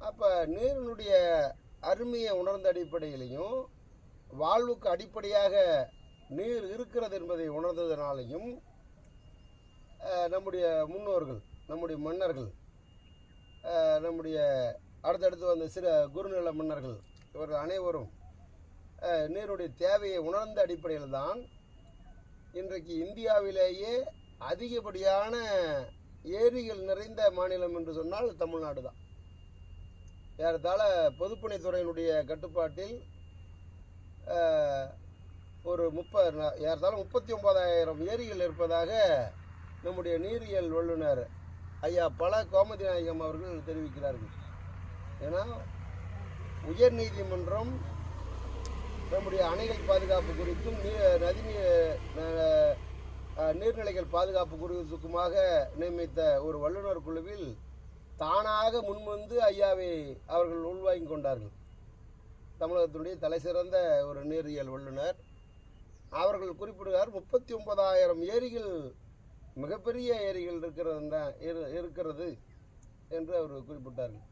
அப்போ நீரினுடைய அருமையை உணர்ந்த அடிப்படையிலையும் வாழ்வுக்கு அடிப்படையாக நீர் இருக்கிறது என்பதை உணர்ந்ததனாலையும் நம்முடைய முன்னோர்கள், நம்முடைய மன்னர்கள், நம்முடைய அடுத்தடுத்து வந்த சில குறுநில மன்னர்கள் இவர்கள் அனைவரும் நீருடைய தேவையை உணர்ந்த அடிப்படையில் தான் இன்றைக்கு இந்தியாவிலேயே அதிகப்படியான ஏரிகள் நிறைந்த மாநிலம் என்று சொன்னால் தமிழ்நாடு தான். ஏறத்தாழ பொதுப்பணித்துறையினுடைய கட்டுப்பாட்டில் ஒரு ஏறத்தாழ 39,000 ஏரிகள் இருப்பதாக நம்முடைய நீரியல் வல்லுநர் ஐயா பல கோமதி நாயகம் அவர்கள் தெரிவிக்கிறார்கள். ஏன்னா உயர் நீதிமன்றம் நம்முடைய அணைகள் பாதுகாப்பு குறித்தும் நீர்நிலைகள் பாதுகாப்பு குறித்துக்குமாக நியமித்த ஒரு வல்லுநர் குழுவில் தானாக முன்வந்து ஐயாவை அவர்கள் உள்வாங்கி கொண்டார்கள். தமிழகத்தினுடைய தலைசிறந்த ஒரு நீரியல் வல்லுநர் அவர்கள் குறிப்பிடுகிறார், 39,000 ஏரிகள், மிகப்பெரிய ஏரிகள் இருக்கிறது என்று அவர் குறிப்பிட்டார்கள்.